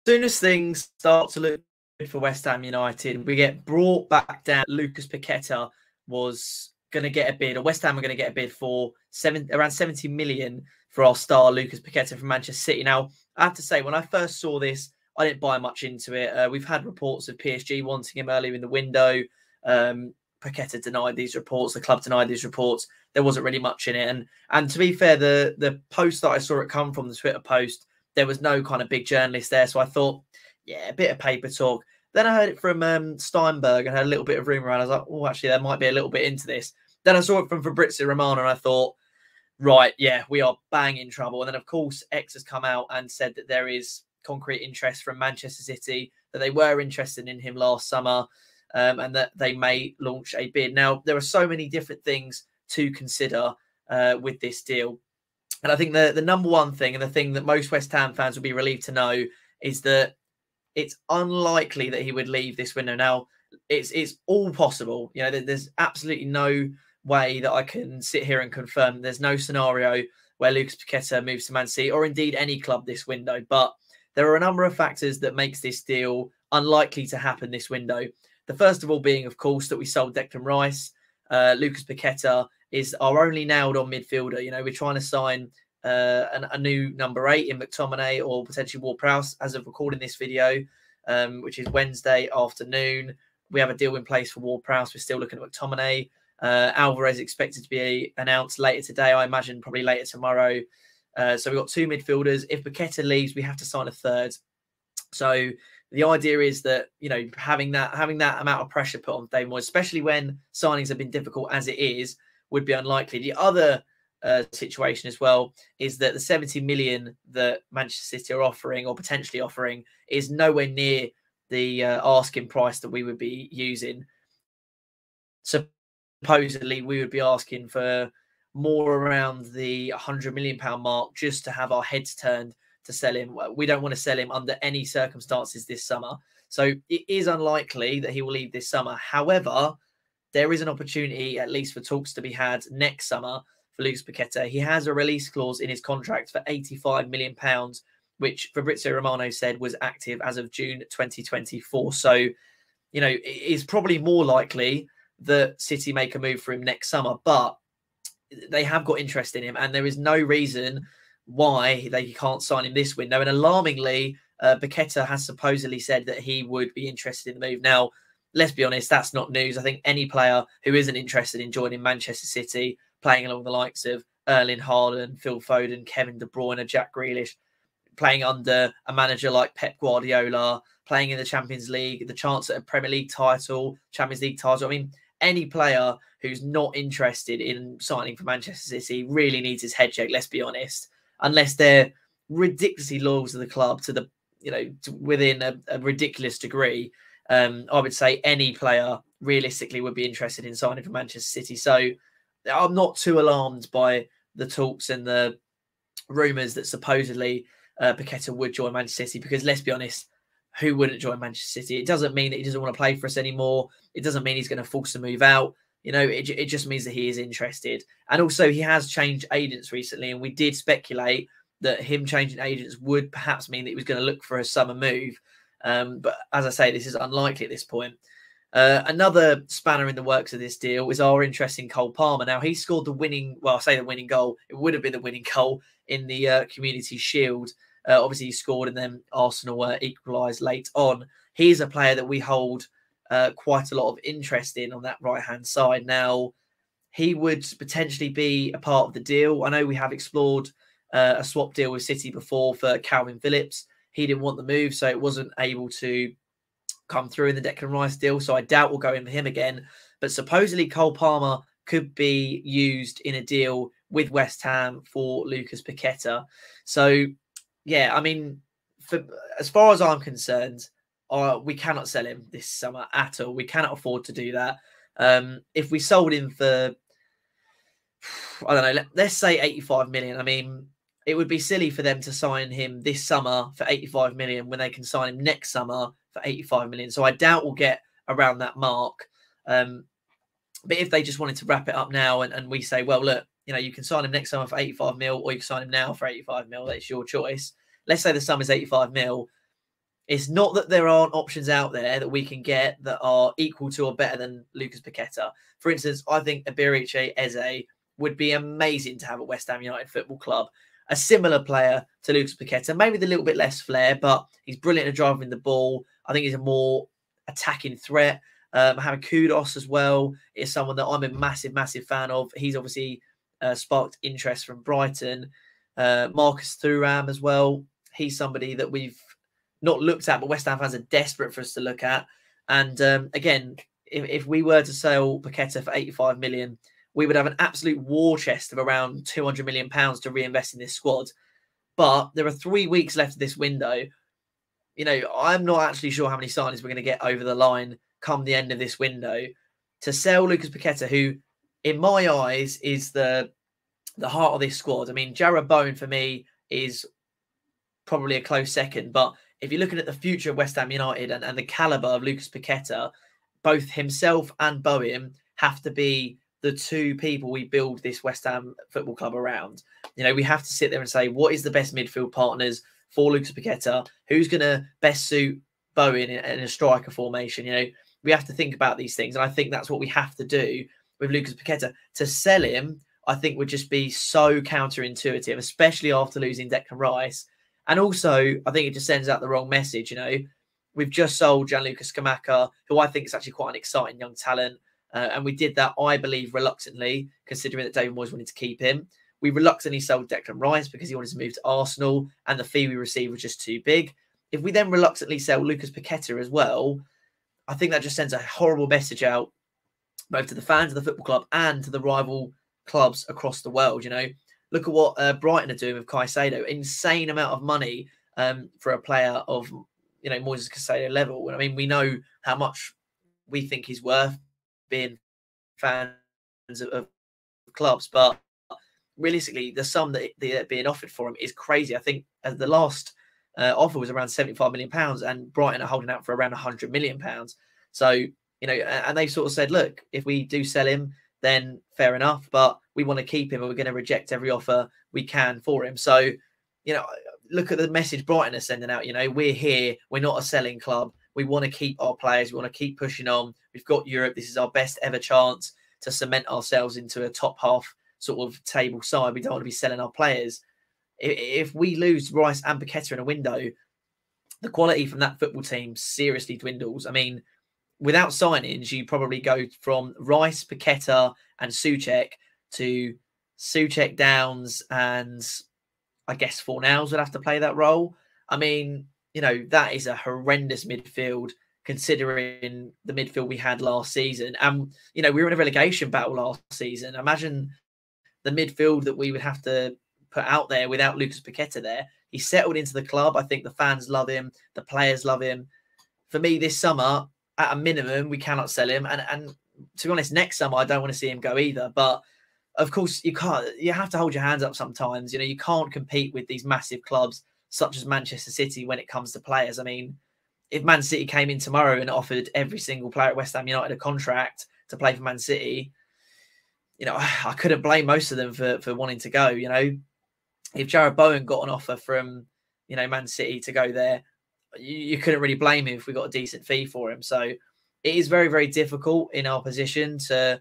soon as things start to look good for West Ham United, we get brought back down. Lucas Paqueta was going to get a bid, or West Ham are going to get a bid for around 70 million for our star Lucas Paqueta from Manchester City. Now, I have to say, when I first saw this, I didn't buy much into it. We've had reports of PSG wanting him earlier in the window. Paqueta denied these reports. The club denied these reports. There wasn't really much in it. And to be fair, the post that I saw it come from, the Twitter post, there was no kind of big journalist there. So I thought, yeah, a bit of paper talk. Then I heard it from Steinberg and had a little bit of rumour around. I was like, oh, actually, there might be a little bit into this. Then I saw it from Fabrizio Romano and I thought, right, yeah, we are bang in trouble. And then, of course, X has come out and said that there is concrete interest from Manchester City, that they were interested in him last summer, and that they may launch a bid. Now, there are so many different things to consider with this deal. And I think the number one thing, and the thing that most West Ham fans will be relieved to know, is that it's unlikely that he would leave this window. Now, it's all possible. You know, there's absolutely no way that I can sit here and confirm. There's no scenario where Lucas Paqueta moves to Man City, or indeed any club this window. But there are a number of factors that makes this deal unlikely to happen this window. The first of all being, of course, that we sold Declan Rice. Lucas Paqueta is our only nailed-on midfielder. You know, we're trying to sign a new number 8 in McTominay or potentially Ward-Prowse as of recording this video, which is Wednesday afternoon. We have a deal in place for Ward-Prowse. We're still looking at McTominay. Alvarez expected to be announced later today. I imagine probably later tomorrow. So we've got 2 midfielders. If Paqueta leaves, we have to sign a third. So the idea is that, you know, having that amount of pressure put on David Moyes, especially when signings have been difficult as it is, would be unlikely. The other situation as well is that the 70 million that Manchester City are offering, or potentially offering, is nowhere near the asking price that we would be using. Supposedly, we would be asking for more around the £100 million mark just to have our heads turned to sell him. We don't want to sell him under any circumstances this summer. So it is unlikely that he will leave this summer. However, there is an opportunity, at least for talks to be had next summer for Lucas Paqueta. He has a release clause in his contract for £85 million, which Fabrizio Romano said was active as of June 2024. So, you know, it is probably more likely that City make a move for him next summer, but they have got interest in him, and there is no reason why they can't sign him this window. And alarmingly, Paqueta has supposedly said that he would be interested in the move. Now, let's be honest, that's not news. I think any player who isn't interested in joining Manchester City, playing along the likes of Erling Haaland, Phil Foden, Kevin De Bruyne, Jack Grealish, playing under a manager like Pep Guardiola, playing in the Champions League, the chance at a Premier League title, Champions League title. I mean, any player who's not interested in signing for Manchester City really needs his head checked, let's be honest. Unless they're ridiculously loyal to the club, to the, you know, within a ridiculous degree, I would say any player realistically would be interested in signing for Manchester City. So I'm not too alarmed by the talks and the rumours that supposedly Paqueta would join Manchester City, because let's be honest, who wouldn't join Manchester City? It doesn't mean that he doesn't want to play for us anymore. It doesn't mean he's going to force to move out. You know, it just means that he is interested. And also, he has changed agents recently, and we did speculate that him changing agents would perhaps mean that he was going to look for a summer move. But as I say, this is unlikely at this point. Another spanner in the works of this deal is our interest in Cole Palmer. Now, he scored the winning, well, I say the winning goal. It would have been the winning goal in the Community Shield. Obviously, he scored and then Arsenal equalised late on. He's a player that we hold quite a lot of interest in on that right-hand side. Now, he would potentially be a part of the deal. I know we have explored a swap deal with City before for Calvin Phillips. He didn't want the move, so it wasn't able to come through in the Declan Rice deal. So I doubt we'll go in for him again. But supposedly Cole Palmer could be used in a deal with West Ham for Lucas Paqueta. So, yeah, I mean, as far as I'm concerned, we cannot sell him this summer at all. We cannot afford to do that. If we sold him for, I don't know, let's say 85 million. I mean, it would be silly for them to sign him this summer for 85 million when they can sign him next summer for 85 million. So I doubt we'll get around that mark. But if they just wanted to wrap it up now and we say, well, look, you know, you can sign him next summer for 85 mil, or you can sign him now for 85 mil. That's your choice. Let's say the sum is 85 mil. It's not that there aren't options out there that we can get that are equal to or better than Lucas Paqueta. For instance, I think Iberiche Eze would be amazing to have at West Ham United Football Club. A similar player to Lucas Paqueta, maybe with a little bit less flair, but he's brilliant at driving the ball. I think he's a more attacking threat. Having Kudos as well is someone that I'm a massive, massive fan of. He's obviously sparked interest from Brighton. Marcus Thuram as well. He's somebody that we've not looked at, but West Ham fans are desperate for us to look at. And again, if we were to sell Paqueta for 85 million, we would have an absolute war chest of around 200 million pounds to reinvest in this squad. But there are 3 weeks left of this window. You know, I'm not actually sure how many signings we're going to get over the line come the end of this window. To sell Lucas Paqueta, who, in my eyes, is the heart of this squad. I mean, Jarrod Bowen, for me, is probably a close second. But if you're looking at the future of West Ham United and the calibre of Lucas Paqueta, both himself and Bowen have to be the two people we build this West Ham Football Club around. You know, we have to sit there and say, what is the best midfield partners for Lucas Paqueta? Who's going to best suit Bowen in a striker formation? You know, we have to think about these things. And I think that's what we have to do with Lucas Paqueta. To sell him, I think would just be so counterintuitive, especially after losing Declan Rice. And also, I think it just sends out the wrong message. You know, we've just sold Gianluca Scamacca, who I think is actually quite an exciting young talent. And we did that, I believe, reluctantly, considering that David Moyes wanted to keep him. We reluctantly sold Declan Rice because he wanted to move to Arsenal and the fee we received was just too big. If we then reluctantly sell Lucas Paqueta as well, I think that just sends a horrible message out both to the fans of the football club and to the rival clubs across the world. You know, look at what Brighton are doing with Caicedo. Insane amount of money for a player of, you know, Moises Caicedo level. I mean, we know how much we think he's worth, being fans of clubs, but realistically, the sum that they're being offered for him is crazy. I think the last offer was around £75 million, and Brighton are holding out for around £100 million. So, you know, and they sort of said, look, if we do sell him, then fair enough, but we want to keep him and we're going to reject every offer we can for him. So, you know, look at the message Brighton are sending out. You know, we're here, we're not a selling club. We want to keep our players. We want to keep pushing on. We've got Europe. This is our best ever chance to cement ourselves into a top half sort of table side. We don't want to be selling our players. If we lose Rice and Paqueta in a window, the quality from that football team seriously dwindles. I mean, without signings, you probably go from Rice, Paqueta and Souček to Souček, Downs, and I guess Fornals would have to play that role. I mean, you know, that is a horrendous midfield considering the midfield we had last season. And, you know, we were in a relegation battle last season. Imagine the midfield that we would have to put out there without Lucas Paqueta there. He settled into the club. I think the fans love him. The players love him. For me, this summer, at a minimum, we cannot sell him. And to be honest, next summer, I don't want to see him go either. But of course, you have to hold your hands up sometimes. You know, you can't compete with these massive clubs such as Manchester City when it comes to players. I mean, if Man City came in tomorrow and offered every single player at West Ham United a contract to play for Man City, you know, I couldn't blame most of them for wanting to go. You know, if Jarrod Bowen got an offer from, you know, Man City to go there, you couldn't really blame him if we got a decent fee for him. So it is very, very difficult in our position to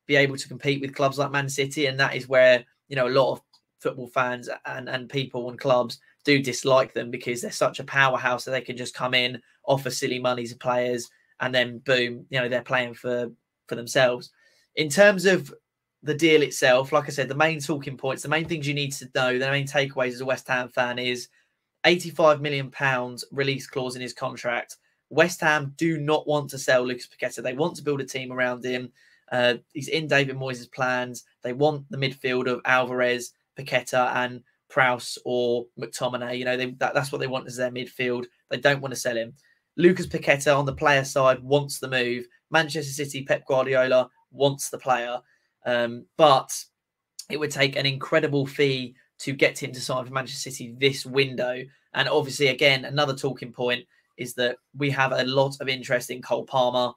be able to compete with clubs like Man City. And that is where, you know, a lot of football fans and people and clubs do dislike them because they're such a powerhouse that they can just come in, offer silly money to players, and then boom, you know, they're playing for themselves. In terms of the deal itself, like I said, the main talking points, the main things you need to know, the main takeaways as a West Ham fan is £85 million release clause in his contract. West Ham do not want to sell Lucas Paqueta. They want to build a team around him. He's in David Moyes' plans. They want the midfield of Alvarez, Paqueta and Prowse or McTominay. You know, that's what they want as their midfield. They don't want to sell him. Lucas Paqueta on the player side wants the move. Manchester City, Pep Guardiola wants the player. But it would take an incredible fee to get him to sign for Manchester City this window. And obviously, again, another talking point is that we have a lot of interest in Cole Palmer.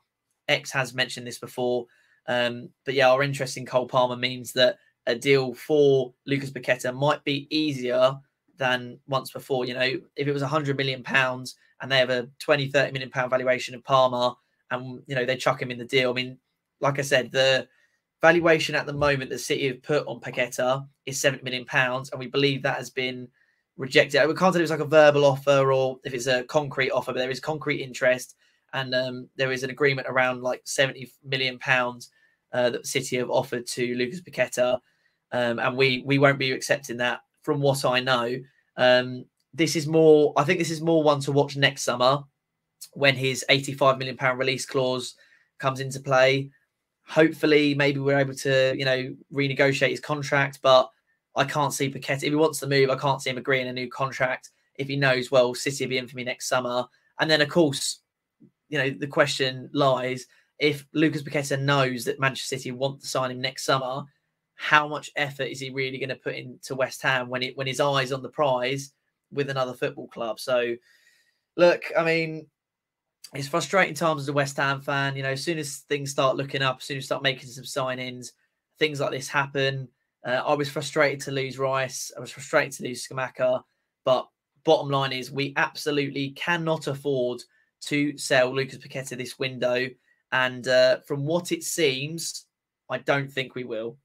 X has mentioned this before. But yeah, our interest in Cole Palmer means that a deal for Lucas Paqueta might be easier than once before. You know, if it was £100 million and they have a 20-30 million pound valuation of Palmer, and you know they chuck him in the deal. I mean, like I said, the valuation at the moment that City have put on Paqueta is £70 million, and we believe that has been rejected. We can't tell if it's like a verbal offer or if it's a concrete offer, but there is concrete interest, and there is an agreement around like £70 million that City have offered to Lucas Paqueta, and we won't be accepting that. From what I know, this is more. I think this is more one to watch next summer when his £85 million release clause comes into play. Hopefully, maybe we're able to, you know, renegotiate his contract, but I can't see Paqueta. If he wants to move, I can't see him agreeing a new contract if he knows, well, City will be in for me next summer. And then, of course, you know, the question lies, if Lucas Paqueta knows that Manchester City want to sign him next summer, how much effort is he really going to put into West Ham when his eye's on the prize with another football club? So, look, I mean, it's frustrating times as a West Ham fan. You know, as soon as things start looking up, as soon as you start making some signings, things like this happen. I was frustrated to lose Rice. I was frustrated to lose Scamacca. But bottom line is we absolutely cannot afford to sell Lucas Paqueta this window. And from what it seems, I don't think we will.